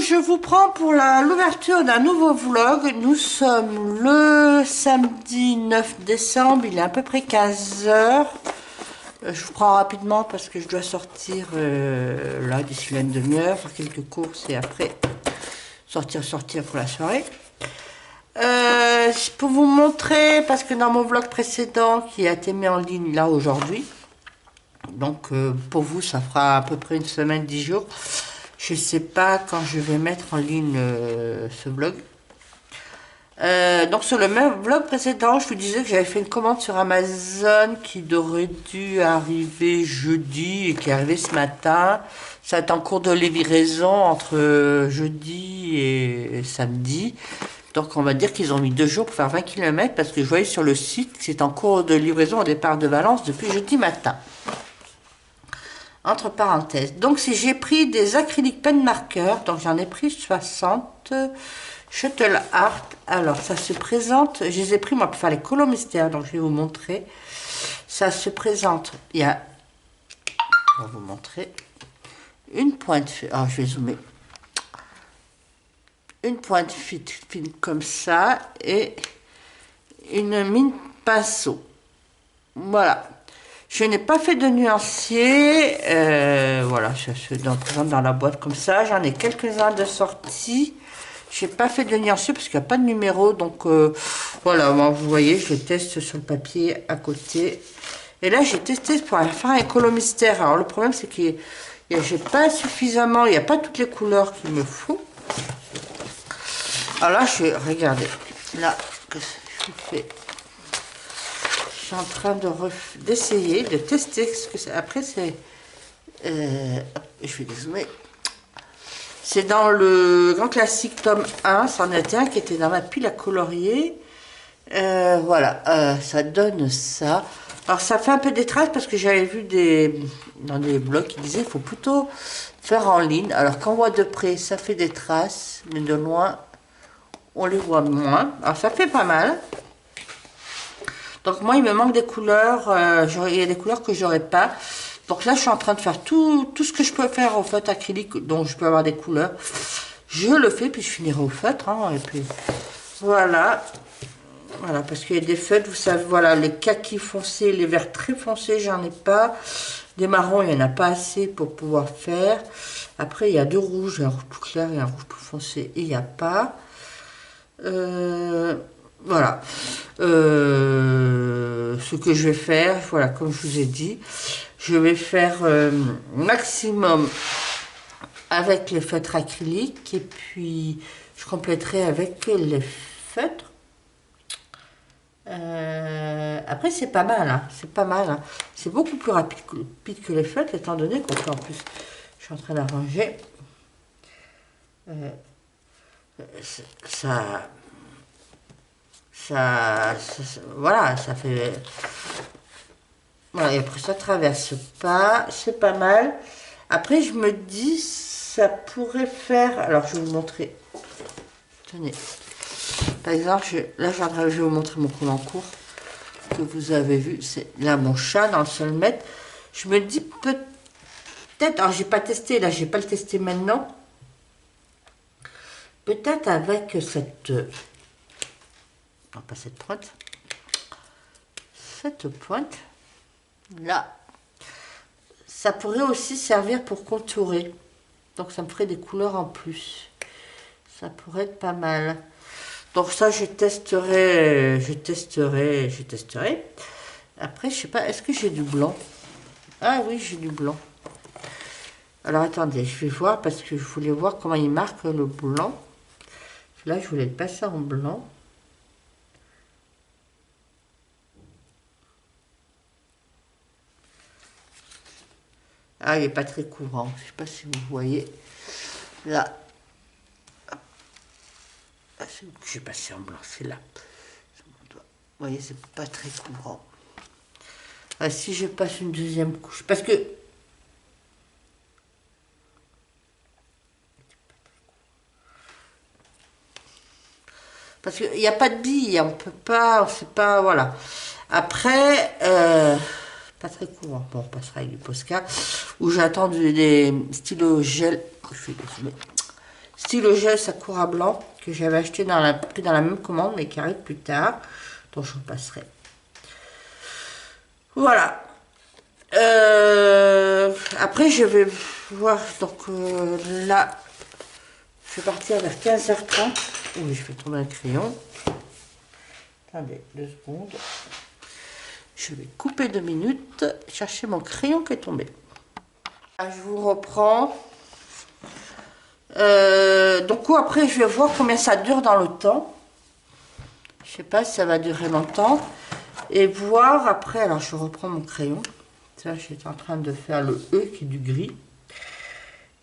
je vous prends pour l'ouverture d'un nouveau vlog. Nous sommes le samedi 9 décembre, il est à peu près 15 heures. Je vous prends rapidement parce que je dois sortir là d'ici une demi-heure, faire quelques courses et après sortir pour la soirée. Pour vous montrer, parce que dans mon vlog précédent qui a été mis en ligne là aujourd'hui, donc pour vous ça fera à peu près une semaine, 10 jours. Je sais pas quand je vais mettre en ligne ce vlog. Donc sur le même vlog précédent, je vous disais que j'avais fait une commande sur Amazon qui aurait dû arriver jeudi et qui est arrivée ce matin. Ça est en cours de livraison entre jeudi et samedi. Donc on va dire qu'ils ont mis 2 jours pour faire 20 km parce que je voyais sur le site que c'est en cours de livraison au départ de Valence depuis jeudi matin. Entre parenthèses. Donc si j'ai pris des acryliques pen marqueurs, donc j'en ai pris 60 Shuttle Art. Alors ça se présente, je les ai pris moi pour faire les colos mystères, donc je vais vous montrer. Ça se présente, il y a, on va vous montrer, une pointe, alors je vais zoomer, une pointe fine comme ça et une mine pinceau. Voilà. Je n'ai pas fait de nuancier, voilà, ça se présente dans la boîte comme ça. J'en ai quelques-uns de sortie. Je n'ai pas fait de nuancier parce qu'il n'y a pas de numéro, donc voilà, bon, vous voyez, je le teste sur le papier à côté. Et là, j'ai testé pour faire un colo mystère. Alors le problème, c'est que j'ai pas suffisamment, il n'y a pas toutes les couleurs qu'il me faut. Alors là, regardez, là, que je fais. Je suis en train d'essayer, de tester ce que c'est. Après, c'est... je vais dézoomer. C'est dans le grand classique tome 1, c'en était un qui était dans ma pile à colorier. Voilà, ça donne ça. Alors, ça fait un peu des traces parce que j'avais vu dans des blogs qui disaient qu'il faut plutôt faire en ligne. Alors, quand on voit de près, ça fait des traces, mais de loin, on les voit moins. Alors, ça fait pas mal. Donc moi, il me manque des couleurs, il y a des couleurs que j'aurais pas. Donc là, je suis en train de faire tout ce que je peux faire au feutre acrylique, dont je peux avoir des couleurs. Je le fais, puis je finirai au feutre. Hein, et puis voilà. Voilà, parce qu'il y a des feutres, vous savez, voilà, les kakis foncés, les verts très foncés, j'en ai pas. Des marrons, il n'y en a pas assez pour pouvoir faire. Après, il y a 2 rouges, un rouge plus clair et un rouge plus foncé, et il n'y a pas. Voilà, ce que je vais faire, voilà, comme je vous ai dit, je vais faire maximum avec les feutres acryliques et puis je compléterai avec les feutres. Après c'est pas mal, hein, c'est pas mal, hein. C'est beaucoup plus rapide que les feutres étant donné qu'en plus je suis en train d'arranger voilà, ça fait... Voilà, et après ça traverse pas, c'est pas mal. Après, je me dis, ça pourrait faire... Alors, je vais vous montrer. Tenez. Par exemple, là, je vais vous montrer mon col en cours que vous avez vu. C'est là, mon chat dans le seul mètre. Je me dis peut-être... Alors, j'ai pas testé, là, j'ai pas le testé maintenant. Peut-être avec cette... Non, pas cette pointe. Cette pointe, là, ça pourrait aussi servir pour contourer. Donc, ça me ferait des couleurs en plus. Ça pourrait être pas mal. Donc, ça, je testerai. Après, je sais pas, est-ce que j'ai du blanc? Ah oui, j'ai du blanc. Alors, attendez, je vais voir parce que je voulais voir comment il marque le blanc. Là, je voulais le passer en blanc. Ah, il n'est pas très courant. Je ne sais pas si vous voyez. Là. Ah, c'est où que j'ai passé en blanc? C'est là. Vous voyez, c'est pas très courant. Ah, si je passe une deuxième couche. Parce que... Parce qu'il n'y a pas de billes. On peut pas... On sait pas... Voilà. Après... pas très courant. Bon, on passera avec du Posca. Où j'attends des stylos gel. stylo gel Sakura blanc que j'avais acheté dans la même commande mais qui arrive plus tard, donc je vous passerai. Voilà. Après je vais voir, donc là je vais partir vers 15h30. Oui, je vais tomber un crayon. Attendez 2 secondes. Je vais couper 2 minutes, chercher mon crayon qui est tombé. Là, je vous reprends. Donc après je vais voir combien ça dure dans le temps. Je sais pas si ça va durer longtemps. Et voir après, alors je reprends mon crayon. Ça, j'étais en train de faire le E qui est du gris.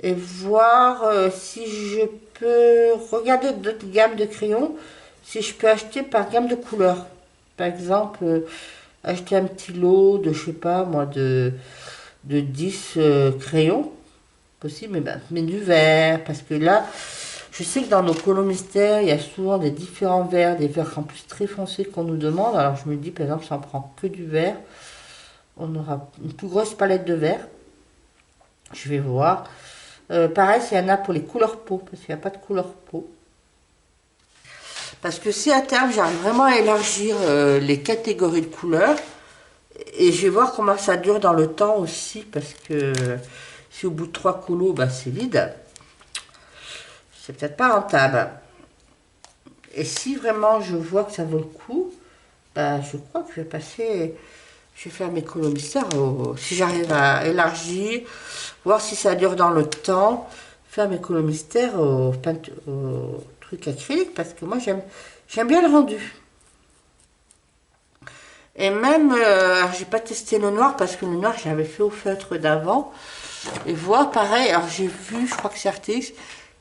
Et voir si je peux regarder d'autres gammes de crayons. Si je peux acheter par gamme de couleurs. Par exemple, acheter un petit lot de, je sais pas moi, de 10 crayons. Possible, mais du vert. Parce que là, je sais que dans nos colos mystères, il y a souvent des différents verts, des verts en plus très foncés qu'on nous demande. Alors je me dis, par exemple, si on prend que du vert, on aura une plus grosse palette de verts. Je vais voir. Pareil, s'il y en a pour les couleurs peau, parce qu'il n'y a pas de couleur peau. Parce que si à terme, j'arrive vraiment à élargir les catégories de couleurs, et je vais voir comment ça dure dans le temps aussi, parce que si au bout de 3 colos, bah, c'est vide, c'est peut-être pas rentable. Et si vraiment je vois que ça vaut le coup, bah, je crois que je vais passer, je vais faire mes colos mystères, si j'arrive à élargir, voir si ça dure dans le temps, faire mes colos mystères au truc acrylique, parce que moi j'aime bien le rendu. Et même, j'ai pas testé le noir, parce que le noir j'avais fait au feutre d'avant, et voir pareil, alors j'ai vu, je crois que c'est Artix,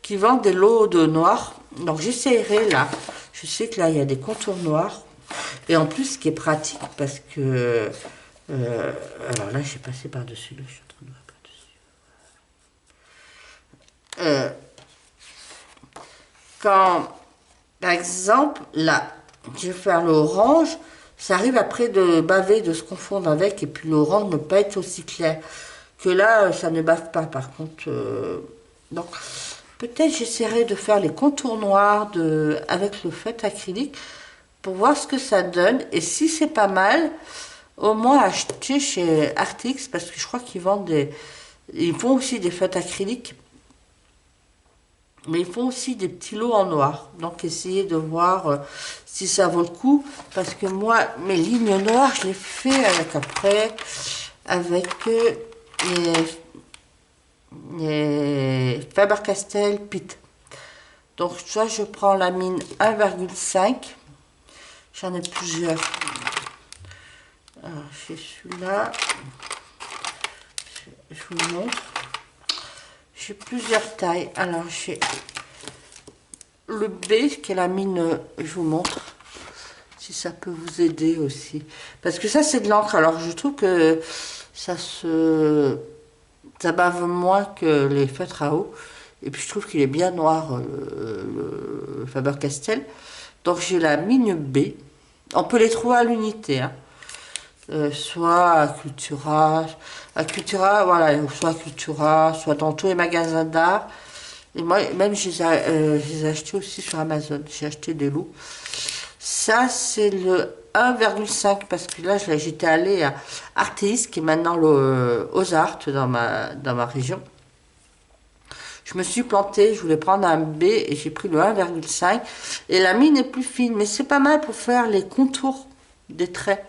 qui vendent des lots de noir, donc j'essaierai là, je sais que là il y a des contours noirs, et en plus ce qui est pratique, parce que, alors là j'ai passé par-dessus, là je suis en train de voir par-dessus. Quand, par exemple, là, je vais faire l'orange, ça arrive après de baver, de se confondre avec, et puis l'orange ne pas être aussi clair. Que là, ça ne bave pas, par contre. Donc, peut-être j'essaierai de faire les contours noirs avec le feutre acrylique pour voir ce que ça donne. Et si c'est pas mal, au moins acheter chez Artix, parce que je crois qu'ils vendent ils font aussi des feutres acryliques. Mais ils font aussi des petits lots en noir. Donc, essayez de voir si ça vaut le coup. Parce que moi, mes lignes noires, je les fais avec les Faber-Castell Pitt. Donc, soit je prends la mine 1,5. J'en ai plusieurs. Alors, j'ai celui-là. Je vous le montre. J'ai plusieurs tailles. Alors, j'ai le B, qui est la mine, je vous montre, si ça peut vous aider aussi. Parce que ça, c'est de l'encre. Alors, je trouve que ça bave moins que les feutres à eau. Et puis, je trouve qu'il est bien noir, le Faber-Castell. Donc, j'ai la mine B. On peut les trouver à l'unité, hein. Soit à Cultura, voilà, soit à Cultura, soit dans tous les magasins d'art. Et moi, même, je les ai achetés aussi sur Amazon. J'ai acheté des lots. Ça, c'est le 1,5 parce que là, j'étais allée à Artéis, qui est maintenant aux Arts dans ma région. Je me suis plantée, je voulais prendre un B et j'ai pris le 1,5. Et la mine est plus fine, mais c'est pas mal pour faire les contours des traits.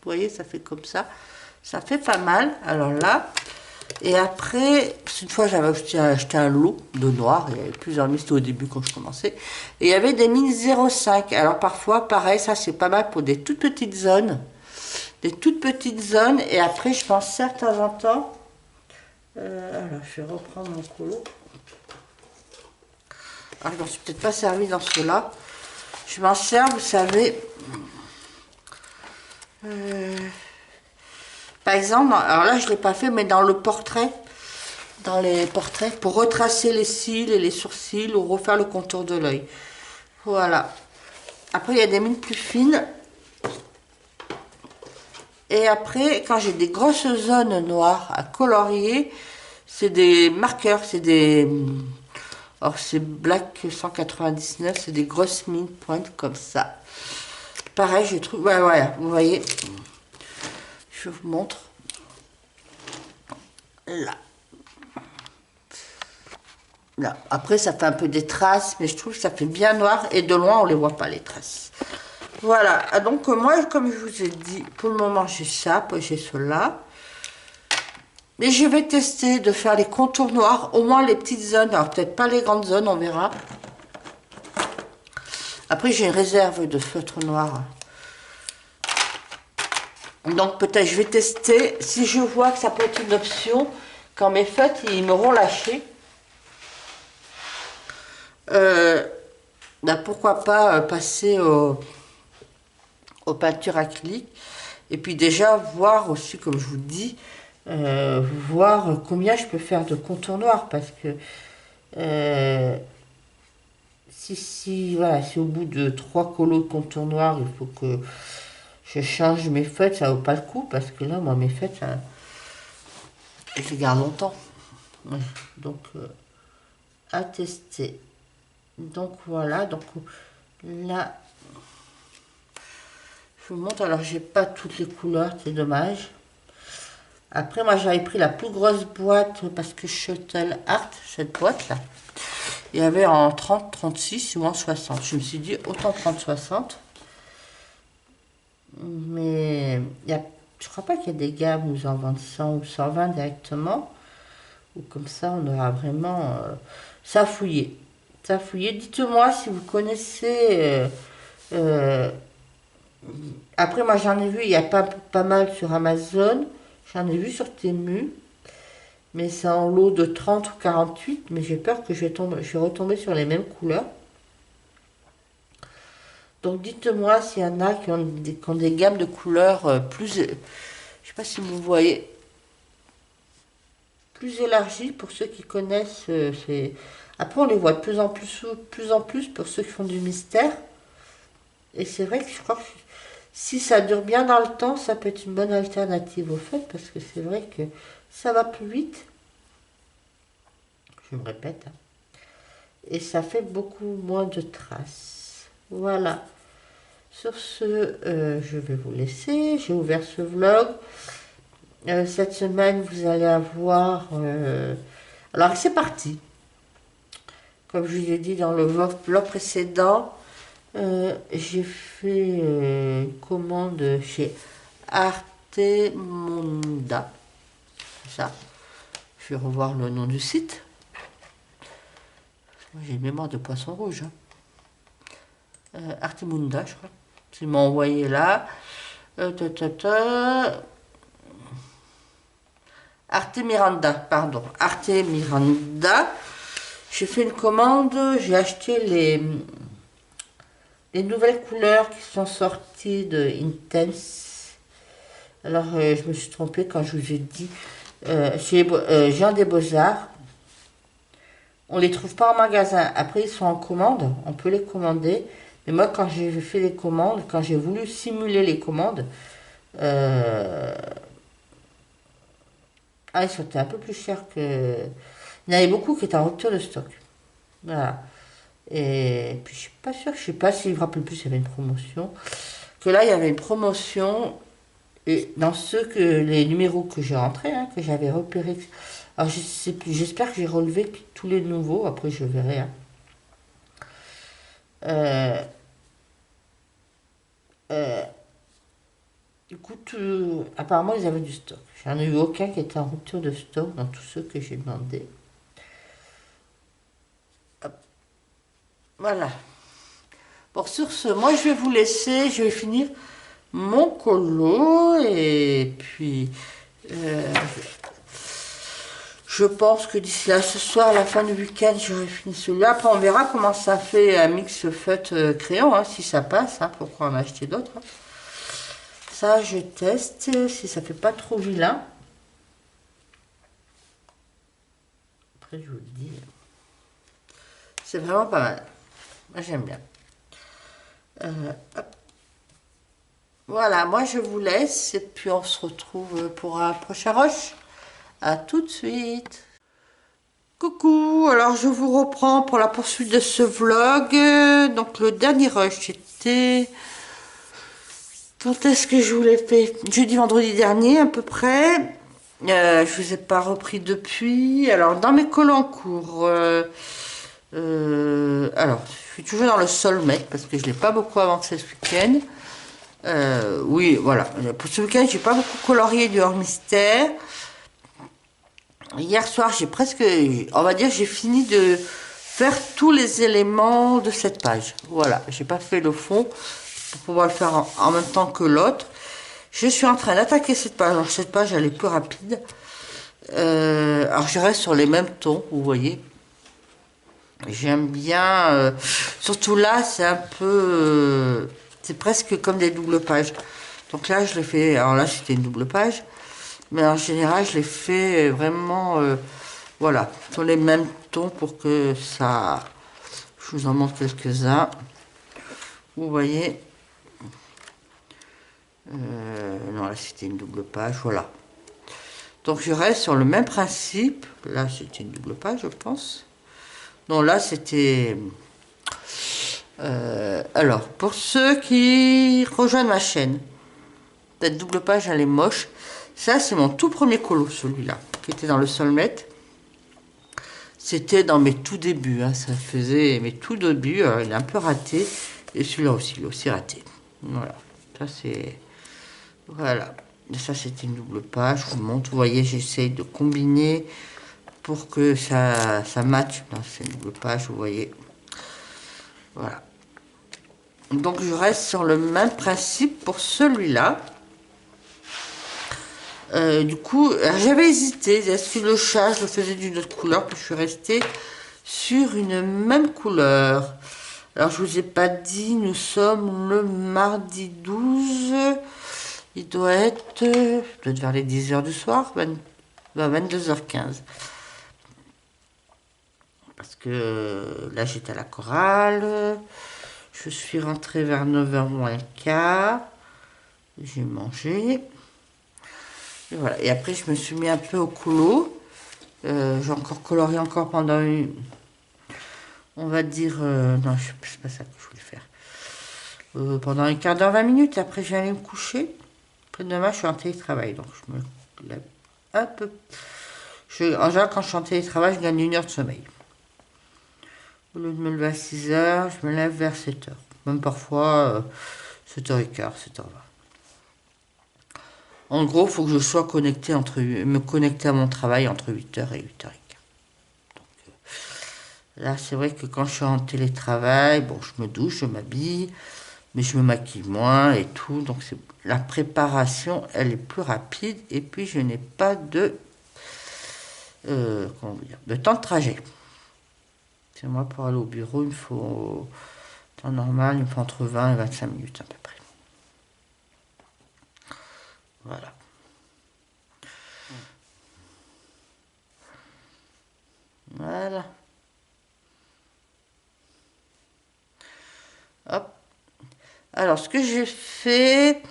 Vous voyez, ça fait comme ça. Ça fait pas mal. Alors là, et après, une fois, j'avais acheté un lot de noir. Il y avait plusieurs mines, c'était au début quand je commençais. Et il y avait des mines 0,5. Alors parfois, pareil, ça c'est pas mal pour des toutes petites zones. Des toutes petites zones. Et après, je pense ça de temps en temps. Alors, je vais reprendre mon colo. Alors, je m'en suis peut-être pas servi dans ceux-là. Je m'en sers, vous savez. Par exemple, alors là je ne l'ai pas fait, mais dans le portrait, dans les portraits, pour retracer les cils et les sourcils ou refaire le contour de l'œil. Voilà. Après, il y a des mines plus fines. Et après, quand j'ai des grosses zones noires à colorier, c'est des marqueurs, c'est des... Alors c'est Black 199, c'est des grosses mines pointes comme ça. Pareil, je trouve, ouais, voilà, vous voyez, je vous montre. Là. Là. Après, ça fait un peu des traces, mais je trouve que ça fait bien noir et de loin, on les voit pas, les traces. Voilà, donc moi, comme je vous ai dit, pour le moment, j'ai ça, j'ai cela. Mais je vais tester de faire les contours noirs, au moins les petites zones, alors peut-être pas les grandes zones, on verra. Après, j'ai une réserve de feutre noir. Donc peut-être je vais tester, si je vois que ça peut être une option, quand mes feutres, ils m'auront lâché. Ben pourquoi pas passer aux peintures acryliques. Et puis déjà voir aussi, comme je vous dis, voir combien je peux faire de contours noirs. Parce que voilà, si au bout de 3 colos de contours noirs, il faut que je change mes feutres, ça vaut pas le coup. Parce que là, moi, mes feutres, ça, je les garde longtemps. Ouais. Donc, à tester. Donc voilà, donc là, je vous montre. Alors, j'ai pas toutes les couleurs, c'est dommage. Après, moi, j'avais pris la plus grosse boîte parce que Shuttle Art, cette boîte-là, il y avait en 30, 36 ou en 60. Je me suis dit, autant prendre 60. Mais je crois pas qu'il y a des gammes où ils en vendent 100 ou 120 directement. Ou comme ça, on aura vraiment ça fouillé. Ça fouillé. Dites-moi si vous connaissez... après, moi, j'en ai vu, il y a pas mal sur Amazon. J'en ai vu sur Temu. Mais c'est en lot de 30 ou 48. Mais j'ai peur que je vais retomber sur les mêmes couleurs. Donc, dites-moi s'il y en a qui ont des gammes de couleurs plus... je sais pas si vous voyez... Plus élargies pour ceux qui connaissent. Après, on les voit de plus en plus pour ceux qui font du mystère. Et c'est vrai que je crois que si ça dure bien dans le temps, ça peut être une bonne alternative au fait, parce que c'est vrai que ça va plus vite. Je me répète. Hein. Et ça fait beaucoup moins de traces. Voilà. Sur ce, je vais vous laisser. J'ai ouvert ce vlog. Cette semaine, vous allez avoir... Alors, c'est parti. Comme je vous ai dit dans le vlog précédent, j'ai fait une commande chez Artemunda. Ça. Je vais revoir le nom du site. J'ai une mémoire de poisson rouge. Hein. Artemunda, je crois. Ils m'ont envoyé là. Arte Miranda, pardon. Arte Miranda. J'ai fait une commande. J'ai acheté les nouvelles couleurs qui sont sorties de Intense. Alors, je me suis trompée quand je vous ai dit chez Jean des Beaux-Arts. On les trouve pas en magasin. Après, ils sont en commande. On peut les commander. Mais moi, quand j'ai fait les commandes, quand j'ai voulu simuler les commandes, ils sont un peu plus chers que... Il y en avait beaucoup qui étaient en rupture de stock. Voilà. Et puis, je suis pas sûre. Je sais pas si je me rappelle plus, il y avait une promotion. Que là, il y avait une promotion. Et dans les numéros que j'ai rentrés, hein, que j'avais repérés... Alors, je sais plus, j'espère que j'ai relevé tous les nouveaux. Après, je verrai. Hein. Écoute, apparemment, ils avaient du stock. J'en ai eu aucun qui était en rupture de stock dans tous ceux que j'ai demandé. Hop. Voilà. Bon, sur ce, moi, je vais vous laisser. Je vais finir mon colo. Et puis... je pense que d'ici là, ce soir, à la fin du week-end, j'aurai fini celui-là. Après, on verra comment ça fait un mix feutre crayon, hein, si ça passe. Hein, pourquoi en acheter d'autres. Hein. Ça, je teste si ça fait pas trop vilain. Après, je vous le dis. C'est vraiment pas mal. Moi, j'aime bien. Hop. Voilà, moi, je vous laisse. Et puis, on se retrouve pour un prochain rush. À tout de suite. Coucou, alors alors je vous reprends pour la poursuite de ce vlog. Donc le dernier rush, c'était... Quand est-ce que je vous l'ai fait? Jeudi, vendredi dernier à peu près. Je vous ai pas repris depuis. Alors dans mes cols en cours, alors je suis toujours dans le Solmet parce que je l'ai pas beaucoup avancé ce week-end. Oui, voilà. Pour ce week-end, j'ai pas beaucoup colorié du hors mystère. Hier soir, j'ai presque, on va dire, j'ai fini de faire tous les éléments de cette page. Voilà, j'ai pas fait le fond pour pouvoir le faire en même temps que l'autre. Je suis en train d'attaquer cette page. Alors cette page, elle est plus rapide. Alors je reste sur les mêmes tons, vous voyez. J'aime bien, surtout là, c'est un peu, c'est presque comme des doubles pages. Donc là, je l'ai fait. Alors là, c'était une double page. Mais en général, je l'ai fait vraiment, voilà, sur les mêmes tons pour que ça... Je vous en montre quelques-uns. Vous voyez. Non, là, c'était une double page, voilà. Donc, je reste sur le même principe. Là, c'était une double page, je pense. Non, là, c'était... alors, pour ceux qui rejoignent ma chaîne, cette double page, elle est moche. Ça, c'est mon tout premier colo, celui-là, qui était dans le Solmet. C'était dans mes tout débuts, hein, ça faisait mes tout débuts. Il est un peu raté. Et celui-là aussi, il est aussi raté. Voilà, ça c'est... Voilà, et ça c'était une double page. Je vous montre, vous voyez, j'essaye de combiner pour que ça matche. C'est une double page, vous voyez. Voilà. Donc je reste sur le même principe pour celui-là. Du coup, j'avais hésité, est-ce que le chat, je le faisais d'une autre couleur, puis je suis restée sur une même couleur. Alors, je vous ai pas dit, nous sommes le mardi 12, il doit être vers les 10h du soir, 22h15. Parce que là, j'étais à la chorale, je suis rentrée vers 9h moins le quart, j'ai mangé. Et voilà. Et après, je me suis mis un peu au coulo. J'ai encore colorié encore pendant une... On va dire... non, c'est pas ça que je voulais faire. Pendant un quart d'heure, 20 minutes. Après, je vais aller me coucher. Après, demain, je suis en télétravail. Donc, je me lève un peu... en général, quand je suis en télétravail, je gagne 1 heure de sommeil. Au lieu de me lever à 6h, je me lève vers 7h. Même parfois, 7h15, 7h20. En gros, il faut que je sois connecté me connecter à mon travail entre 8h et 8h15. Donc, là, c'est vrai que quand je suis en télétravail, bon, je me douche, je m'habille, mais je me maquille moins et tout. Donc, la préparation, elle est plus rapide. Et puis, je n'ai pas de, comment dire, de temps de trajet. C'est moi, pour aller au bureau, il me faut, temps normal, il me faut entre 20 et 25 minutes à peu près. Voilà. Voilà. Hop. Alors, ce que j'ai fait...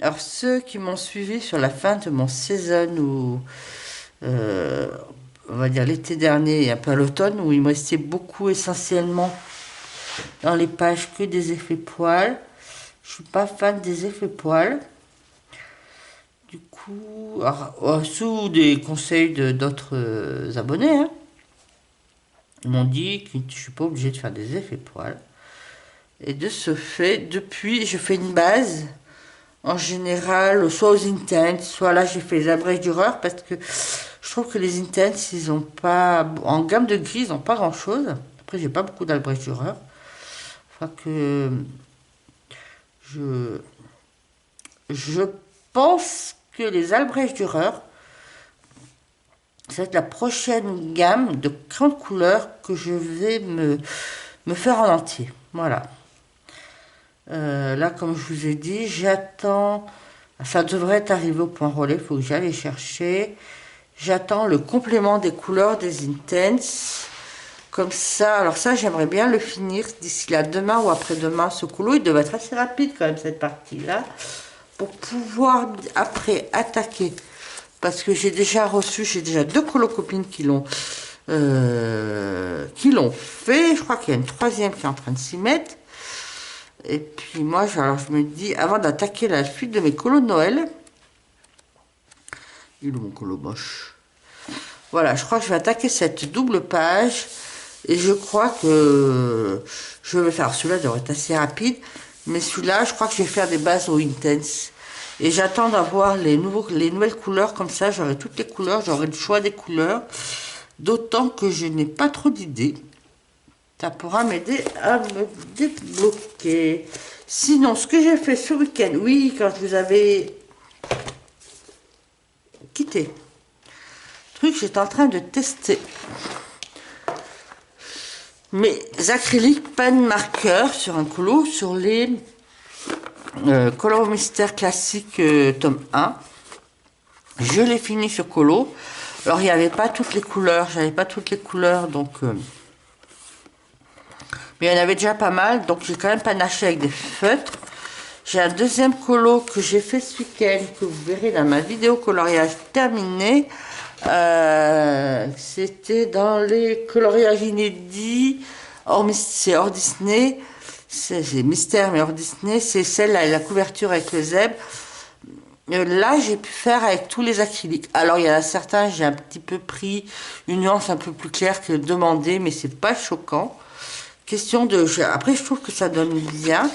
Alors, ceux qui m'ont suivi sur la fin de mon saison, ou on va dire l'été dernier et un peu à l'automne, où il me restait beaucoup essentiellement dans les pages que des effets poils. Je suis pas fan des effets poils. Du coup, alors, sous des conseils d'autres abonnés, hein, ils m'ont dit que je suis pas obligée de faire des effets poils. Et de ce fait, depuis, je fais une base, en général, soit aux Intense, soit là, j'ai fait les abrèges d'horreur, parce que je trouve que les Intense, ils ont pas, en gamme de gris, ils n'ont pas grand chose. Après, j'ai pas beaucoup d'abrèges d'horreur. Enfin que je pense que les Albrecht Dürer, ça va être la prochaine gamme de crayons de couleur que je vais me faire en entier. Voilà. Là, comme je vous ai dit, j'attends. Ça devrait être arrivé au point relais, il faut que j'aille chercher. J'attends le complément des couleurs des Intense. Comme ça, alors ça, j'aimerais bien le finir d'ici là, demain ou après-demain. Ce couloir, il devait être assez rapide quand même, cette partie-là. Pour pouvoir après attaquer. Parce que j'ai déjà 2 colocopines qui l'ont qui l'ont fait. Je crois qu'il y a une troisième qui est en train de s'y mettre. Et puis moi, alors je me dis, avant d'attaquer la suite de mes colos de Noël, il est mon colo moche. Voilà, je crois que je vais attaquer cette double page. Et je crois que je vais faire, celui-là devrait être assez rapide, mais celui-là, je crois que je vais faire des bases au Intense. Et j'attends d'avoir les nouvelles couleurs, comme ça j'aurai toutes les couleurs, j'aurai le choix des couleurs. D'autant que je n'ai pas trop d'idées. Ça pourra m'aider à me débloquer. Sinon, ce que j'ai fait ce week-end, oui, quand je vous avais quitté, truc, j'étais en train de tester mes acryliques pen marqueur sur un colo, sur les Color Mystère classique tome 1. Je l'ai fini ce colo. Alors il n'y avait pas toutes les couleurs, j'avais pas toutes les couleurs, donc mais il y en avait déjà pas mal, donc j'ai quand même panaché avec des feutres. J'ai un deuxième colo que j'ai fait ce week-end, que vous verrez dans ma vidéo coloriage terminée. C'était dans les coloriages inédits, c'est hors Disney, c'est mystère mais hors Disney, c'est celle-là, la couverture avec le zèbre. Là, j'ai pu faire avec tous les acryliques. Alors, il y en a certains, j'ai un petit peu pris une nuance un peu plus claire que demandé, mais c'est pas choquant. Question de... Après, je trouve que ça donne bien.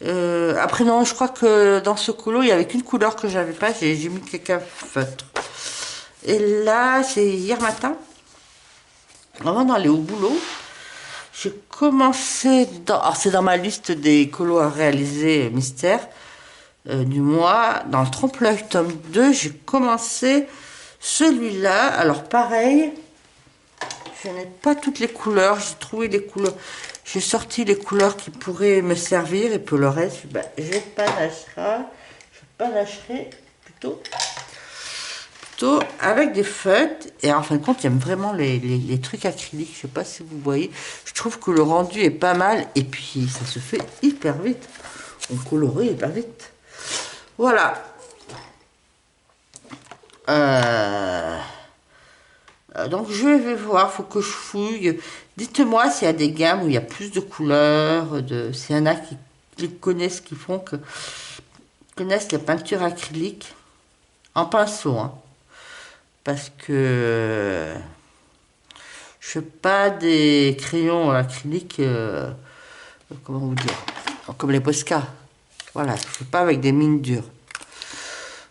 Après, non, je crois que dans ce colo, il n'y avait qu'une couleur que j'avais pas. J'ai mis quelqu'un feutre. Et là, c'est hier matin, avant d'aller au boulot, j'ai commencé... Alors, c'est dans ma liste des colos à réaliser mystère. Du mois, dans le trompe-l'œil tome 2, j'ai commencé celui-là. Alors pareil, je n'ai pas toutes les couleurs, j'ai trouvé les couleurs, j'ai sorti les couleurs qui pourraient me servir, et puis le reste, ben, je panacherai plutôt avec des feutres. Et en fin de compte, j'aime vraiment les trucs acryliques, je sais pas si vous voyez, je trouve que le rendu est pas mal, et puis ça se fait hyper vite, on colorie hyper vite. Voilà. Donc je vais voir, faut que je fouille. Dites-moi s'il y a des gammes où il y a plus de couleurs, s'il y en a qui connaissent, connaissent la peinture acrylique en pinceau, hein. Parce que je fais pas des crayons acryliques, comment vous dire, comme les Posca. Voilà, je fais pas avec des mines dures.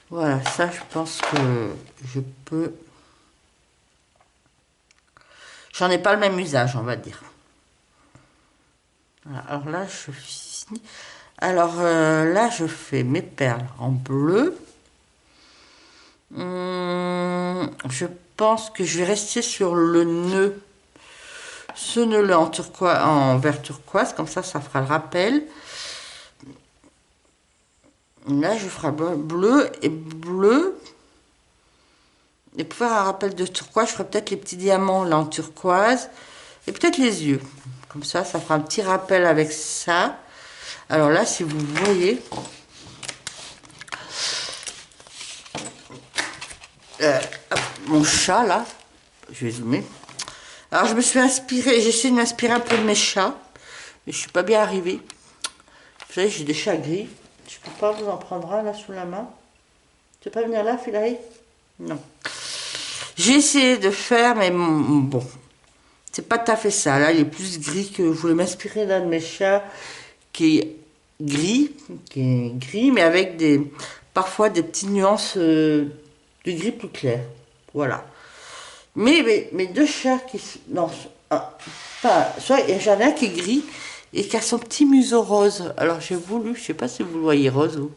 Voilà, ça je pense que je peux... J'en ai pas le même usage, on va dire. Voilà, alors là, je finis. Alors là, je fais mes perles en bleu. Je pense que je vais rester sur le nœud. Ce nœud-là en turquoise, en vert turquoise, comme ça fera le rappel. Là, je ferai bleu et bleu. Et pour faire un rappel de turquoise, je ferai peut-être les petits diamants là en turquoise. Et peut-être les yeux. Comme ça fera un petit rappel avec ça. Alors là, si vous voyez... mon chat là, je vais zoomer. Alors je me suis inspirée, j'ai essayé de m'inspirer un peu de mes chats. Mais je suis pas bien arrivée. Vous savez, j'ai des chats gris. Je peux pas vous en prendre un là sous la main. Tu peux pas venir là, Philarie? Non. J'ai essayé de faire, mais bon, c'est pas tout à fait ça. Là, il est plus gris que je voulais m'inspirer d'un de mes chats qui est gris, mais avec parfois des petites nuances de gris plus clair. Voilà. Mais mes deux chats qui... Non, soit j'en ai un qui est gris et qui a son petit museau rose. Alors j'ai voulu, je sais pas si vous le voyez rose ou...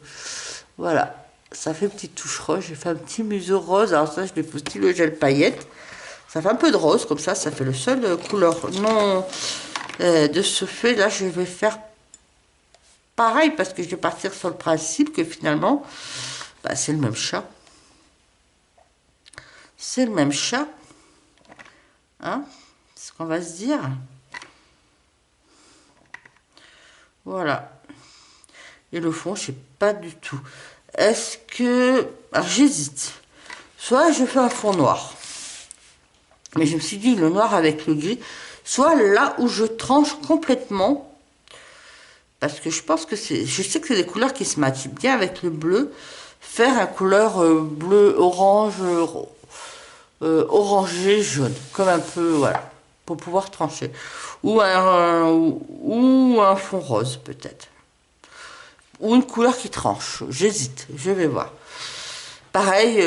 Voilà. Ça fait une petite touche rose, j'ai fait un petit museau rose, alors ça je l'ai fait aussi le gel paillette. Ça fait un peu de rose, comme ça fait le seul couleur non de ce fait. Là je vais faire pareil, parce que je vais partir sur le principe que finalement, bah, c'est le même chat. C'est le même chat. Hein, c'est ce qu'on va se dire. Voilà. Et le fond, je sais pas du tout. Est-ce que... Alors j'hésite. Soit je fais un fond noir. Mais je me suis dit, le noir avec le gris, soit là où je tranche complètement, parce que je pense que je sais que c'est des couleurs qui se matchent bien avec le bleu, faire un couleur bleu, orange, orangé, jaune, comme un peu, voilà, pour pouvoir trancher. Ou un fond rose, peut-être. Ou une couleur qui tranche, j'hésite, je vais voir. Pareil,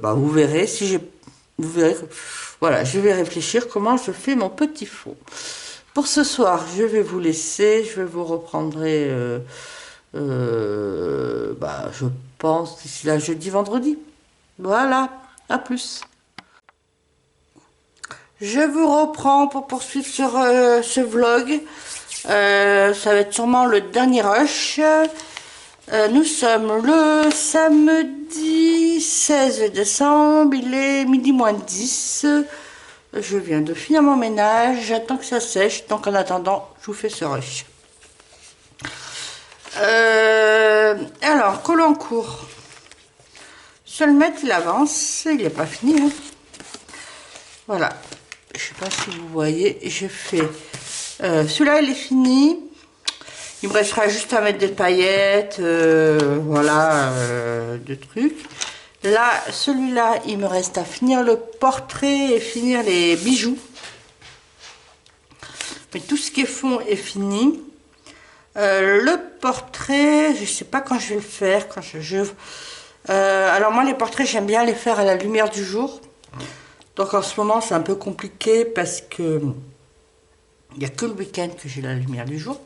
bah vous verrez, vous verrez que, voilà, je vais réfléchir comment je fais mon petit fond. Pour ce soir, je vais vous laisser, je vous reprendrai, bah, je pense, d'ici là, jeudi, vendredi. Voilà, à plus. Je vous reprends pour poursuivre sur ce vlog. Ça va être sûrement le dernier rush. Nous sommes le samedi 16 décembre, il est midi moins 10. Je viens de finir mon ménage, j'attends que ça sèche, donc en attendant, je vous fais ce rush. Alors, col en cours. Seul mètre, il avance, il n'est pas fini. Hein. Voilà, je ne sais pas si vous voyez, je fais... celui-là, il est fini. Il me restera juste à mettre des paillettes, voilà, de trucs. Là, celui-là, il me reste à finir le portrait et finir les bijoux. Mais tout ce qui est fond est fini. Le portrait, je ne sais pas quand je vais le faire. Alors moi, les portraits, j'aime bien les faire à la lumière du jour. Donc en ce moment, c'est un peu compliqué parce que il n'y a que le week-end que j'ai la lumière du jour.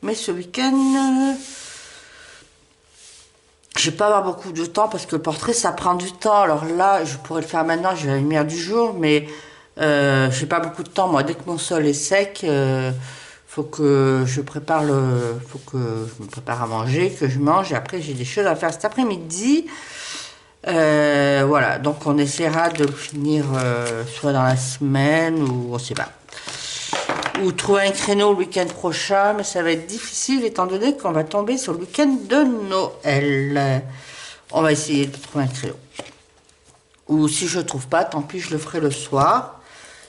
Mais ce week-end, je vais pas avoir beaucoup de temps parce que le portrait, ça prend du temps. Alors là, je pourrais le faire maintenant, j'ai la lumière du jour, mais j'ai pas beaucoup de temps. Moi, dès que mon sol est sec, faut que je me prépare à manger, que je mange. Et après, j'ai des choses à faire cet après-midi. Voilà, donc on essaiera de le finir soit dans la semaine ou on sait pas. Ou trouver un créneau le week-end prochain, mais ça va être difficile étant donné qu'on va tomber sur le week-end de Noël. On va essayer de trouver un créneau. Ou si je ne trouve pas, tant pis, je le ferai le soir.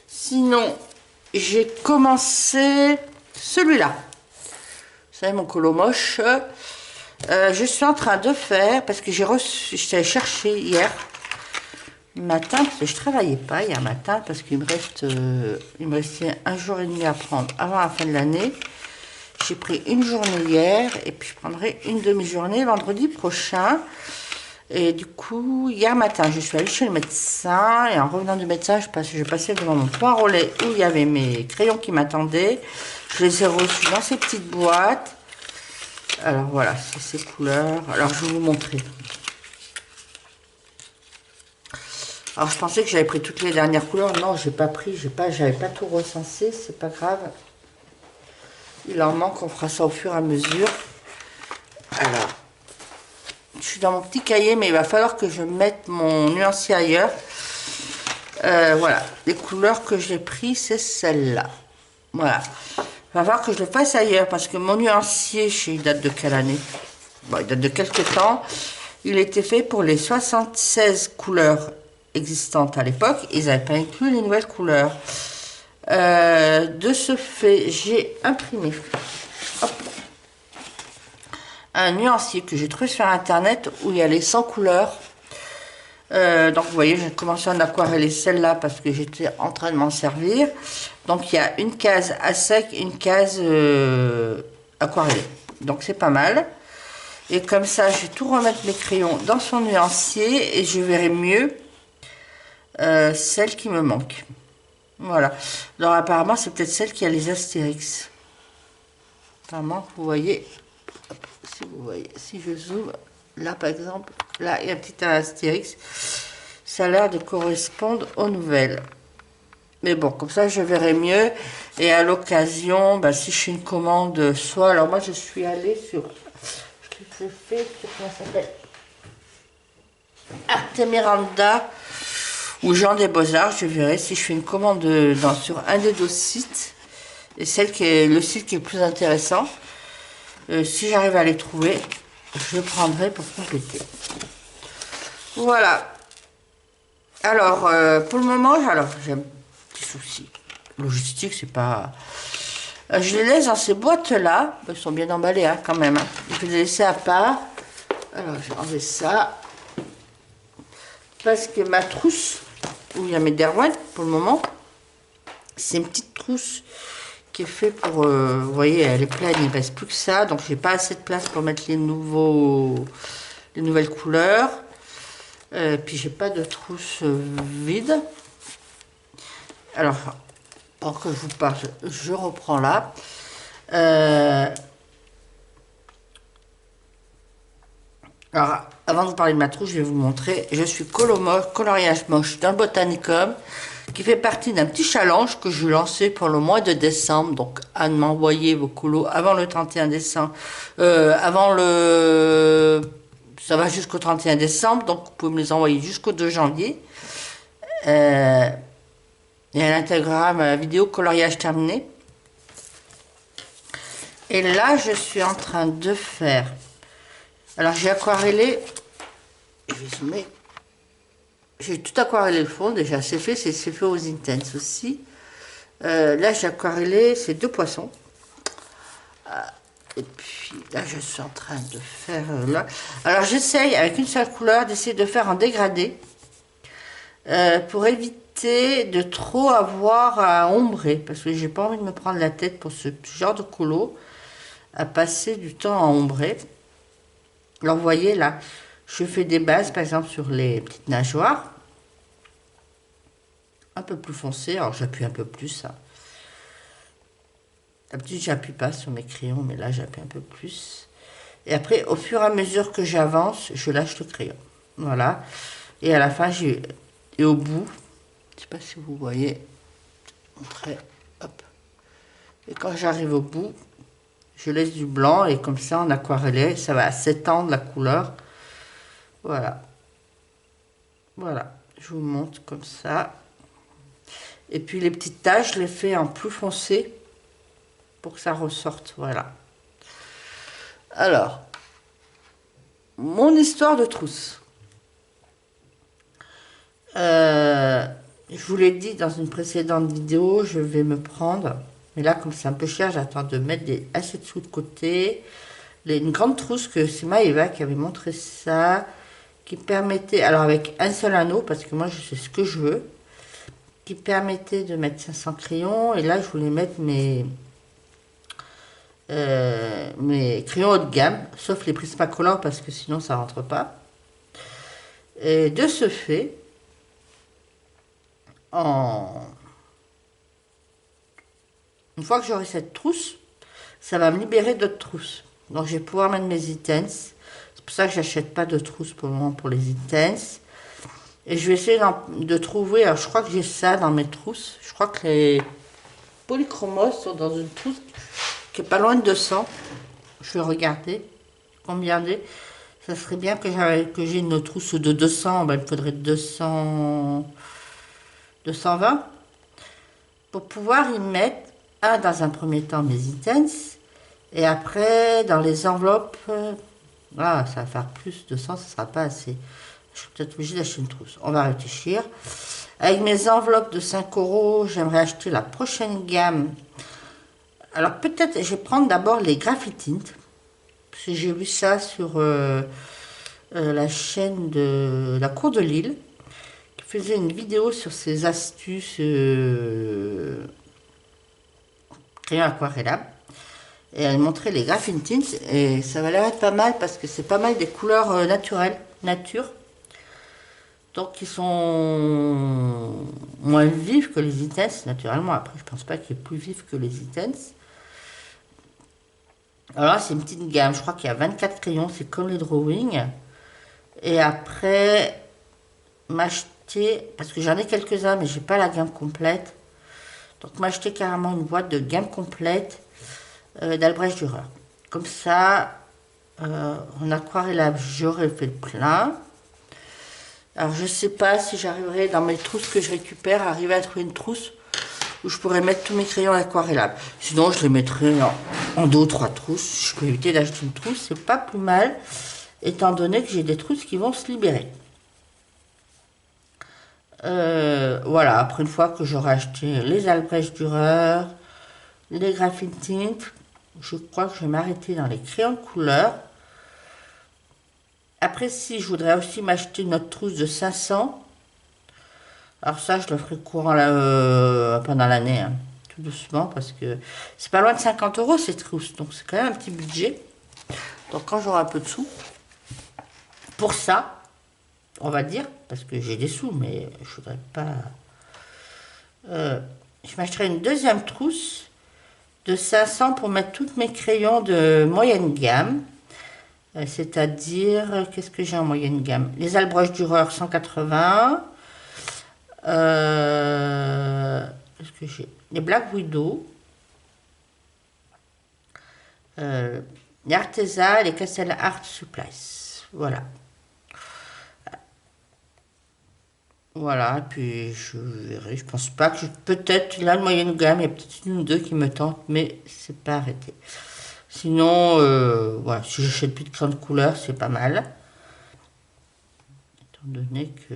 Sinon, j'ai commencé celui-là. Vous savez, mon colo moche. Je suis en train de faire, parce que je t'ai cherché hier matin, parce que je travaillais pas hier matin, parce qu'il me restait un jour et demi à prendre avant la fin de l'année. J'ai pris une journée hier, et puis je prendrai une demi-journée vendredi prochain. Et du coup, hier matin, je suis allée chez le médecin, et en revenant du médecin, je passais devant mon point relais où il y avait mes crayons qui m'attendaient. Je les ai reçus dans ces petites boîtes. Alors voilà, c'est ces couleurs. Alors je vais vous montrer. Alors je pensais que j'avais pris toutes les dernières couleurs. Non, j'ai pas pris, j'avais pas tout recensé, c'est pas grave. Il en manque, on fera ça au fur et à mesure. Alors, je suis dans mon petit cahier, mais il va falloir que je mette mon nuancier ailleurs. Voilà, les couleurs que j'ai pris, c'est celle-là. Voilà. Il va falloir que je le fasse ailleurs, parce que mon nuancier, il date de quelle année? Bon, il date de quelques temps. Il était fait pour les 76 couleurs existantes à l'époque. Ils n'avaient pas inclus les nouvelles couleurs. De ce fait, j'ai imprimé un nuancier que j'ai trouvé sur internet où il y a les 100 couleurs. Donc vous voyez, j'ai commencé en aquarelle celle-là parce que j'étais en train de m'en servir. Donc il y a une case à sec, une case aquarellée. Donc c'est pas mal. Et comme ça, je vais tout remettre mes crayons dans son nuancier et je verrai mieux celle qui me manque. Voilà. Alors apparemment, c'est peut-être celle qui a les astérix. Apparemment, vous voyez, si je zoome, là par exemple, là il y a un petit astérix. Ça a l'air de correspondre aux nouvelles. Mais bon, comme ça, je verrai mieux. Et à l'occasion, bah, si je fais une commande, soit... Alors moi, je suis allée sur... Je fais, comment ça s'appelle, Arte Miranda ou Jean des Beaux-Arts. Je verrai si je fais une commande sur un des deux sites. Et le site qui est le plus intéressant. Si j'arrive à les trouver, je prendrai pour compléter. Voilà. Alors, pour le moment, alors j'ai un petit souci logistique, c'est pas... je les laisse dans ces boîtes-là. Ils sont bien emballés, hein, quand même. Hein. Je vais les laisser à part. Alors, j'ai enlevé ça. Parce que ma trousse, où il y a mes Derwent, pour le moment, c'est une petite trousse qui est faite pour... vous voyez, elle est pleine, il ne reste plus que ça. Donc, j'ai pas assez de place pour mettre les nouvelles couleurs. Puis, j'ai pas de trousse vide. Alors, pour que je vous parle, je reprends là. Alors, avant de vous parler de ma trousse, je vais vous montrer. Je suis coloriage moche dans le Botanicum, qui fait partie d'un petit challenge que je lançais pour le mois de décembre. Donc, Anne m'a envoyé vos colos avant le 31 décembre. Ça va jusqu'au 31 décembre, donc vous pouvez me les envoyer jusqu'au 2 janvier. Et elle intégrera ma vidéo coloriage terminé. Et là, je suis en train de faire... Alors, j'ai aquarellé... Je vais zoomer. J'ai tout aquarellé le fond, déjà, c'est fait aux Intense aussi. Là, j'ai aquarellé ces deux poissons. Et puis, là, je suis en train de faire... là. Alors, j'essaye, avec une seule couleur, d'essayer de faire en dégradé. Pour éviter de trop avoir à ombrer. Parce que j'ai pas envie de me prendre la tête pour ce genre de colo. À passer du temps à ombrer. Alors, vous voyez, là, je fais des bases, par exemple, sur les petites nageoires. Un peu plus foncé. Alors, j'appuie un peu plus, ça. D'habitude, j'appuie pas sur mes crayons, mais là, j'appuie un peu plus. Et après, au fur et à mesure que j'avance, je lâche le crayon. Voilà. Et à la fin, et au bout, je sais pas si vous voyez, hop. Et quand j'arrive au bout, je laisse du blanc et comme ça, en aquarellé, ça va s'étendre la couleur. Voilà. Voilà. Je vous montre comme ça. Et puis les petites taches, je les fais en plus foncé pour que ça ressorte. Voilà. Alors, mon histoire de trousse. Je vous l'ai dit dans une précédente vidéo, je vais me prendre... Mais là, comme c'est un peu cher, j'attends de mettre assez de sous de côté. Une grande trousse, que c'est Maëva qui avait montré ça, qui permettait, alors avec un seul anneau, parce que moi je sais ce que je veux, qui permettait de mettre 500 crayons. Et là, je voulais mettre mes crayons haut de gamme, sauf les Prismacolor, parce que sinon ça rentre pas. Et de ce fait, une fois que j'aurai cette trousse, ça va me libérer d'autres trousses. Donc, je vais pouvoir mettre mes Intense. C'est pour ça que j'achète pas de trousse pour le moment pour les Intense. Et je vais essayer de trouver... Alors, je crois que j'ai ça dans mes trousses. Je crois que les polychromos sont dans une trousse qui est pas loin de 200. Je vais regarder combien d'est. Ça serait bien que j'ai une trousse de 200. Ben, il me faudrait 220 pour pouvoir y mettre dans un premier temps mes Intense et après dans les enveloppes ça va faire plus de 100, ça sera pas assez, je suis peut-être obligée d'acheter une trousse, on va réfléchir. Avec mes enveloppes de 5 €, j'aimerais acheter la prochaine gamme. Alors peut-être je vais prendre d'abord les Graphitint, parce que j'ai vu ça sur la chaîne de la Cour de Lille, qui faisait une vidéo sur ses astuces crayon aquarellable, et elle montrait les Graphitint et ça va l'air être pas mal parce que c'est pas mal des couleurs naturelles, nature, donc qui sont moins vives que les Intense naturellement. Après, je pense pas qu'il est plus vif que les Intense. Alors là, c'est une petite gamme, je crois qu'il y a 24 crayons, c'est comme les drawings. Et après, m'acheter, parce que j'en ai quelques-uns mais j'ai pas la gamme complète, donc m'acheter carrément une boîte de gamme complète d'Albrecht Dürer. Comme ça, en aquarellable, j'aurais fait le plein. Alors je sais pas si j'arriverai dans mes trousses que je récupère à arriver à trouver une trousse où je pourrais mettre tous mes crayons aquarellables. Sinon je les mettrai en 2 ou 3 trousses. Je peux éviter d'acheter une trousse, c'est pas plus mal, étant donné que j'ai des trousses qui vont se libérer. Voilà, après une fois que j'aurai acheté les Albrecht Dürer, les Graphite Tint, je crois que je vais m'arrêter dans les crayons de couleur. Après, si je voudrais aussi m'acheter une autre trousse de 500, alors ça, je le ferai courant pendant l'année, hein, tout doucement, parce que c'est pas loin de 50 euros ces trousses, donc c'est quand même un petit budget. Donc quand j'aurai un peu de sous, pour ça, on va dire, parce que j'ai des sous, mais je voudrais pas... je m'achèterai une deuxième trousse de 500 pour mettre tous mes crayons de moyenne gamme. C'est-à-dire, qu'est-ce que j'ai en moyenne gamme? Les Albrecht Dürer 180. Qu'est-ce que j'ai? Les Black Widow. Les Arteza et les Castle Art Supplies. Voilà. Voilà, et puis je verrai. Je pense pas que peut-être là, de moyenne gamme, il y a peut-être une ou deux qui me tentent, mais c'est pas arrêté. Sinon, voilà, si j'achète plus de crayons de couleur, c'est pas mal. Étant donné que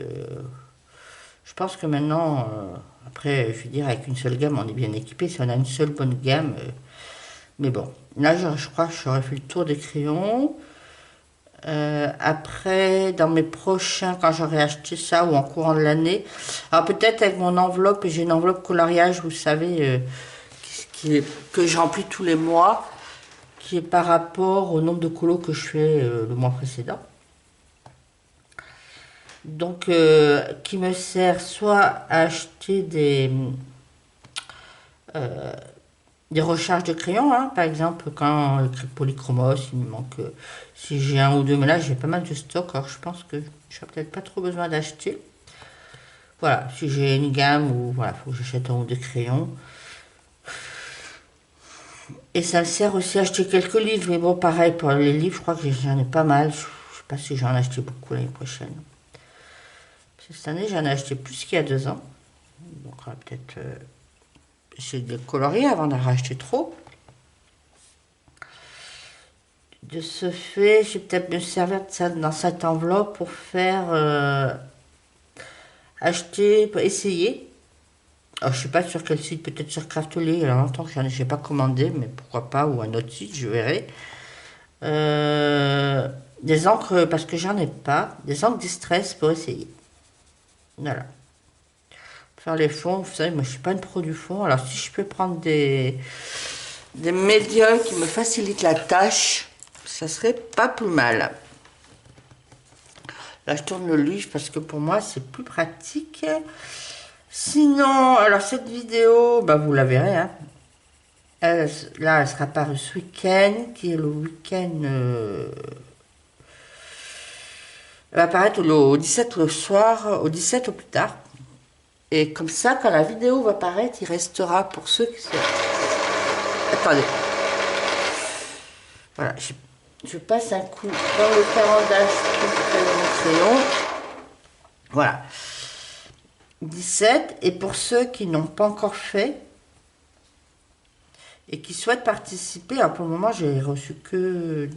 je pense que maintenant, après, je veux dire, avec une seule gamme, on est bien équipé. Si on a une seule bonne gamme, mais bon, là, je crois que j'aurais fait le tour des crayons. Après, dans mes prochains, quand j'aurai acheté ça ou en courant de l'année, alors peut-être avec mon enveloppe, j'ai une enveloppe coloriage, vous savez, que je remplis tous les mois, qui est par rapport au nombre de colos que je fais le mois précédent. Donc, qui me sert soit à acheter des recharges de crayons, hein. Par exemple, quand le polychromos, il me manque, si j'ai un ou deux, mais là j'ai pas mal de stock, alors je pense que je n'ai peut-être pas trop besoin d'acheter. Voilà, si j'ai une gamme ou voilà, faut que j'achète un ou deux crayons. Et ça me sert aussi à acheter quelques livres, mais bon, pareil, pour les livres, je crois que j'en ai pas mal. Je sais pas si j'en ai acheté beaucoup l'année prochaine. Cette année, j'en ai acheté plus qu'il y a 2 ans. Donc, peut-être essayer de les colorier avant d'en racheter trop. De ce fait, je vais peut-être me servir de ça dans cette enveloppe pour faire acheter, pour essayer. Alors, je sais pas sur quel site, peut-être sur Craftly. Il y a longtemps que j'ai pas commandé, mais pourquoi pas, ou un autre site, je verrai. Des encres, parce que j'en ai pas, des encres distress pour essayer. Voilà. Faire les fonds, vous savez, moi je suis pas une pro du fond, alors si je peux prendre des médiums qui me facilitent la tâche, ça serait pas plus mal. Là je tourne le livre parce que pour moi c'est plus pratique. Sinon, alors cette vidéo, bah vous la verrez, hein. Là elle sera parue ce week-end, qui est le week-end... elle va apparaître au 17 le soir, au 17 au plus tard. Et comme ça, quand la vidéo va apparaître, il restera pour ceux qui sont... Attendez. Voilà, je passe un coup dans le carandage pour mon crayon. Voilà. 17. Et pour ceux qui n'ont pas encore fait et qui souhaitent participer, alors pour le moment, j'ai reçu que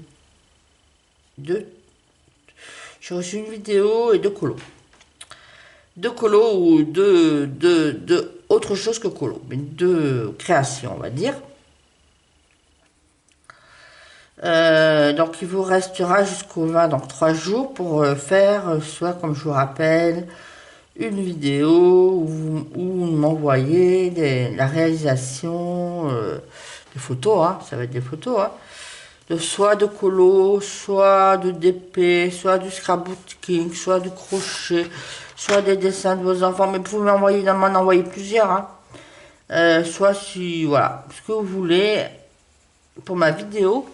2. J'ai reçu une vidéo et 2 colos. 2 colos ou deux autre chose que colos, mais 2 créations, on va dire. Donc il vous restera jusqu'au 20, donc 3 jours pour faire, soit comme je vous rappelle, une vidéo où m'envoyer la réalisation des photos, hein, ça va être des photos, hein, soit de colo, soit de DP, soit du scrapbooking, soit du crochet, soit des dessins de vos enfants, mais vous pouvez m'en envoyer plusieurs, hein. Soit si, voilà, ce que vous voulez pour ma vidéo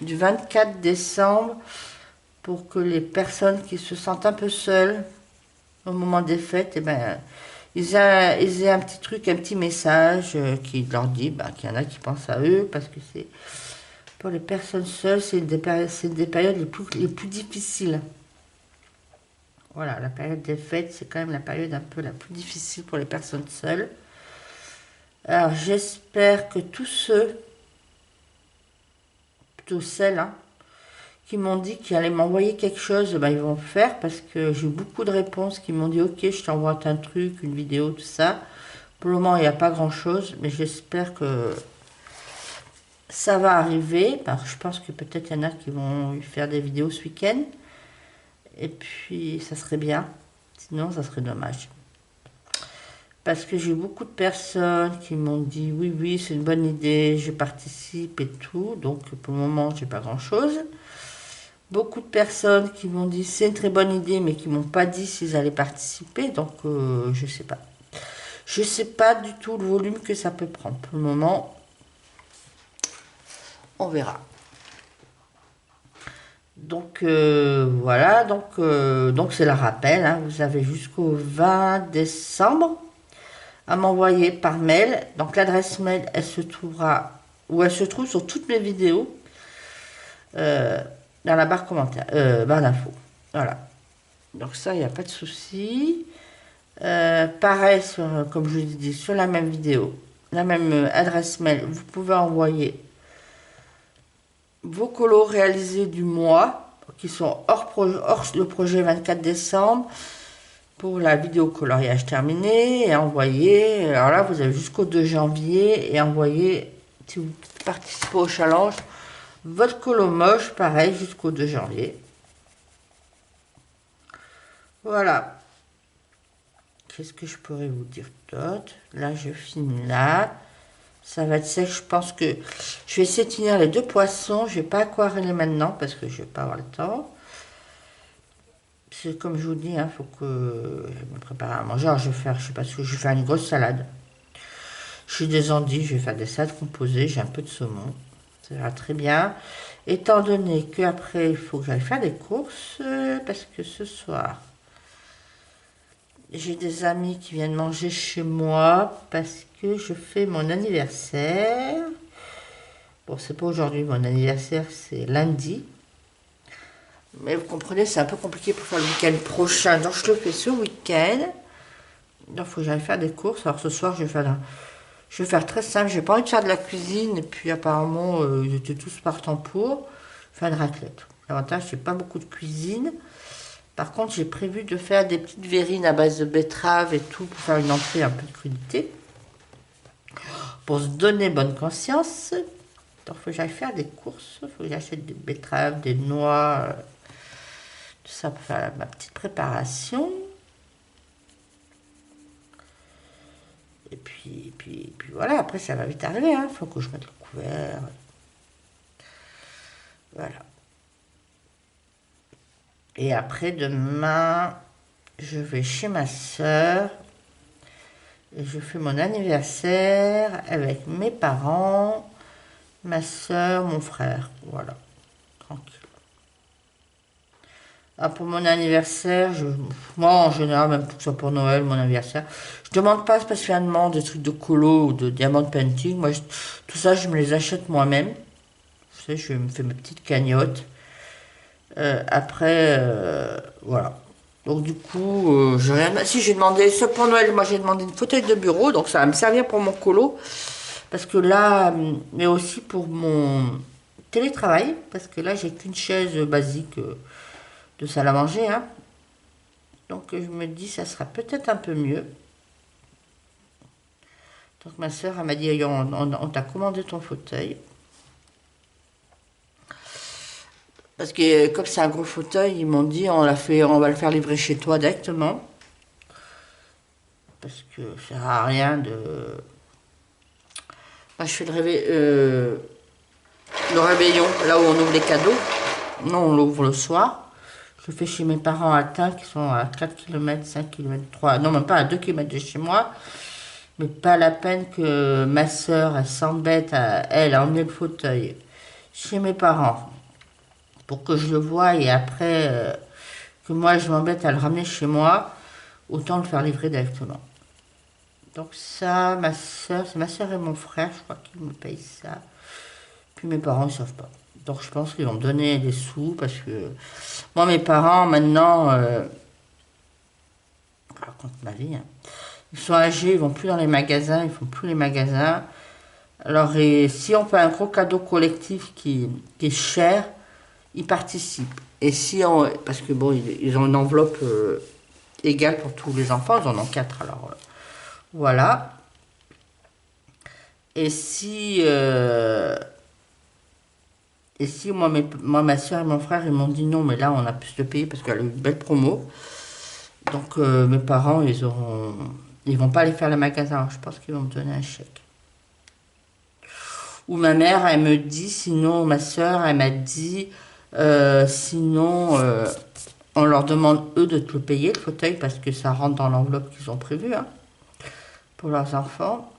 du 24 décembre, pour que les personnes qui se sentent un peu seules au moment des fêtes, eh ben, ils aient un petit truc, un petit message qui leur dit qu'il y en a qui pensent à eux, parce que c'est pour les personnes seules, c'est des périodes les plus difficiles. Voilà, la période des fêtes, c'est quand même la période un peu la plus difficile pour les personnes seules. Alors, j'espère que tous ceux, plutôt celles, hein, qui m'ont dit qu'ils allaient m'envoyer quelque chose, ben, ils vont le faire parce que j'ai eu beaucoup de réponses qui m'ont dit ok, je t'envoie un truc, une vidéo, tout ça. Pour le moment, il n'y a pas grand chose, mais j'espère que ça va arriver. Parce que je pense que peut-être il y en a qui vont y faire des vidéos ce week-end. Et puis, ça serait bien. Sinon, ça serait dommage. Parce que j'ai eu beaucoup de personnes qui m'ont dit oui, oui, c'est une bonne idée, je participe et tout. Donc, pour le moment, j'ai pas grand-chose. Beaucoup de personnes qui m'ont dit c'est une très bonne idée, mais qui m'ont pas dit s'ils allaient participer. Donc, je sais pas. Je sais pas du tout le volume que ça peut prendre. Pour le moment, on verra. Donc, voilà. Donc c'est le rappel. Hein, vous avez jusqu'au 20 décembre à m'envoyer par mail. Donc, l'adresse mail, elle se trouvera, ou elle se trouve sur toutes mes vidéos. Dans la barre commentaire, barre d'infos. Voilà. Donc ça, il n'y a pas de souci. Pareil, comme je vous dis, sur la même vidéo, la même adresse mail, vous pouvez envoyer vos colos réalisés du mois, qui sont hors le projet 24 décembre, pour la vidéo coloriage terminée, et envoyer, alors là, vous avez jusqu'au 2 janvier, et envoyer, si vous participez au challenge, votre colo moche, pareil, jusqu'au 2 janvier. Voilà. Qu'est-ce que je pourrais vous dire d'autre? Là, je finis là. Ça va être sec. Je pense que je vais essayer de finir les 2 poissons. Je vais pas aquareller maintenant parce que je vais pas avoir le temps. C'est comme je vous dis, il faut que je me prépare à manger. Alors, je vais faire, je sais pas ce que je vais faire une grosse salade. J'ai des endives, je vais faire des salades composées. J'ai un peu de saumon. Ça ira très bien. Étant donné qu'après, il faut que j'aille faire des courses parce que ce soir, j'ai des amis qui viennent manger chez moi parce que je fais mon anniversaire. Bon, c'est pas aujourd'hui mon anniversaire, c'est lundi. Mais vous comprenez, c'est un peu compliqué pour faire le week-end prochain. Donc, je le fais ce week-end. Donc, il faut que j'aille faire des courses. Alors, ce soir, je vais faire très simple. J'ai pas envie de faire de la cuisine. Et puis, apparemment, ils étaient tous partants pour faire une raclette. L'avantage, c'est pas beaucoup de cuisine. Par contre, j'ai prévu de faire des petites verrines à base de betterave et tout pour faire une entrée un peu de crudité. Pour se donner bonne conscience. Donc, il faut que j'aille faire des courses. Il faut que j'achète des betteraves, des noix, tout ça pour faire ma petite préparation. Et puis voilà, après ça va vite arriver. Il faut que je mette le couvert. Voilà. Et après, demain, je vais chez ma soeur. Et je fais mon anniversaire avec mes parents, ma soeur, mon frère. Voilà. Tranquille. Ah, pour mon anniversaire, moi en général, même pour que ce soit pour Noël, mon anniversaire, je demande pas spécialement des trucs de colo ou de diamond painting. Moi, tout ça, je me les achète moi-même. Vous savez, je me fais mes petites cagnottes. Après, voilà. Donc du coup, j'ai rien. Si j'ai demandé, ça pour Noël, moi j'ai demandé une fauteuil de bureau, donc ça va me servir pour mon colo. Parce que là, mais aussi pour mon télétravail, parce que là j'ai qu'une chaise basique de salle à manger. Hein. Donc je me dis, ça sera peut-être un peu mieux. Donc ma soeur, elle m'a dit, on t'a commandé ton fauteuil. Parce que comme c'est un gros fauteuil, ils m'ont dit on va le faire livrer chez toi directement. Parce que ça sert à rien de. Moi je fais le réveillon, là où on ouvre les cadeaux. Non, on l'ouvre le soir. Je le fais chez mes parents à Tain, qui sont à 4 km, 5 km, 3, non même pas à 2 km de chez moi. Mais pas la peine que ma soeur, elle s'embête à emmener le fauteuil chez mes parents. Pour que je le voie et après que moi je m'embête à le ramener chez moi, autant le faire livrer directement. Donc ça, c'est ma soeur et mon frère, je crois qu'ils me payent ça. Puis mes parents, ils savent pas. Donc je pense qu'ils vont me donner des sous parce que moi, mes parents, maintenant, je raconte ma vie, hein. Ils sont âgés, ils vont plus dans les magasins, ils font plus les magasins. Alors, et si on fait un gros cadeau collectif qui est cher, ils participent. Et si on... Parce que bon, ils ont une enveloppe égale pour tous les enfants, ils en ont 4, alors voilà. Et si... Et si moi, ma soeur et mon frère, ils m'ont dit non, mais là, on a plus de payer parce qu'elle a eu une belle promo. Donc, mes parents, ils vont pas aller faire le magasin. Alors, je pense qu'ils vont me donner un chèque. Ou ma mère, elle me dit, sinon, ma soeur, elle m'a dit, sinon, on leur demande, eux, de te le payer, le fauteuil, parce que ça rentre dans l'enveloppe qu'ils ont prévue, hein, pour leurs enfants.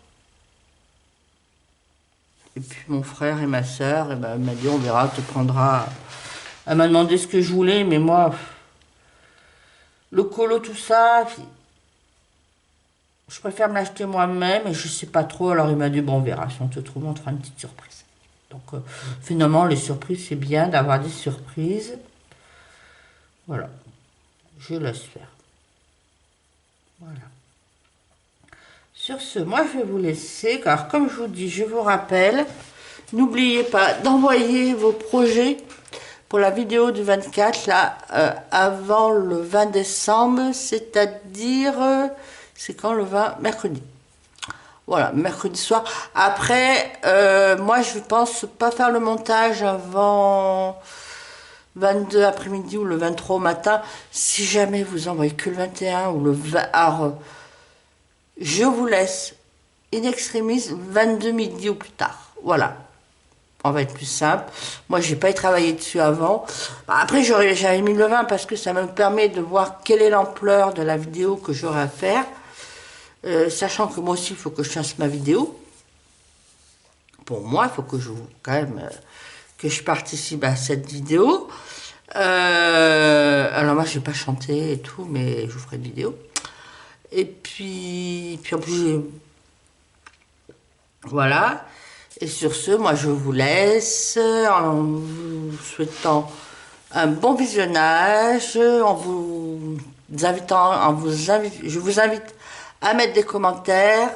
Et puis mon frère et ma soeur, et ben, elle m'a dit, on verra, tu prendras. Elle m'a demandé ce que je voulais, mais moi, le colo, tout ça, je préfère me l'acheter moi-même et je sais pas trop. Alors il m'a dit, bon, on verra, si on te trouve, on te fera une petite surprise. Donc finalement, les surprises, c'est bien d'avoir des surprises. Voilà, je laisse faire. Voilà. Sur ce, moi, je vais vous laisser, car comme je vous dis, je vous rappelle, n'oubliez pas d'envoyer vos projets pour la vidéo du 24, là, avant le 20 décembre, c'est-à-dire, c'est quand le 20? Mercredi. Voilà, mercredi soir. Après, moi, je pense pas faire le montage avant 22 après-midi ou le 23 au matin. Si jamais vous envoyez que le 21 ou le 20... Alors, je vous laisse in extremis 22 midi ou plus tard. Voilà. On va être plus simple. Moi, j'ai pas travaillé dessus avant. Après, j'avais mis le 20 parce que ça me permet de voir quelle est l'ampleur de la vidéo que j'aurai à faire. Sachant que moi aussi, il faut que je fasse ma vidéo. Pour moi, il faut que je quand même que je participe à cette vidéo. Alors moi, je vais pas chanter et tout, mais je vous ferai une vidéo. Et puis en plus, voilà. Et sur ce, moi je vous laisse en vous souhaitant un bon visionnage, en vous invitant, je vous invite à mettre des commentaires,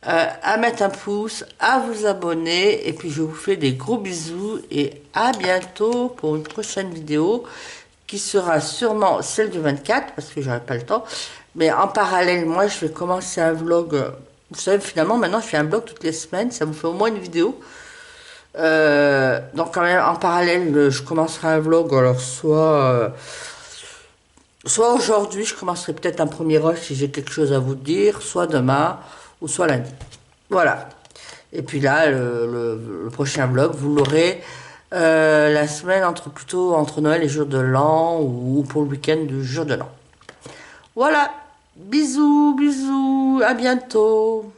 à mettre un pouce, à vous abonner, et puis je vous fais des gros bisous et à bientôt pour une prochaine vidéo qui sera sûrement celle du 24 parce que j'aurai pas le temps. Mais en parallèle, moi je vais commencer un vlog. Vous savez, finalement, maintenant, je fais un vlog toutes les semaines. Ça vous fait au moins une vidéo. Donc, quand même, en parallèle, je commencerai un vlog. Alors, soit aujourd'hui, je commencerai peut-être un premier rush si j'ai quelque chose à vous dire. Soit demain, ou soit lundi. Voilà. Et puis là, le prochain vlog, vous l'aurez la semaine plutôt entre Noël et jour de l'an. Ou pour le week-end du jour de l'an. Voilà. Bisous, bisous. À bientôt.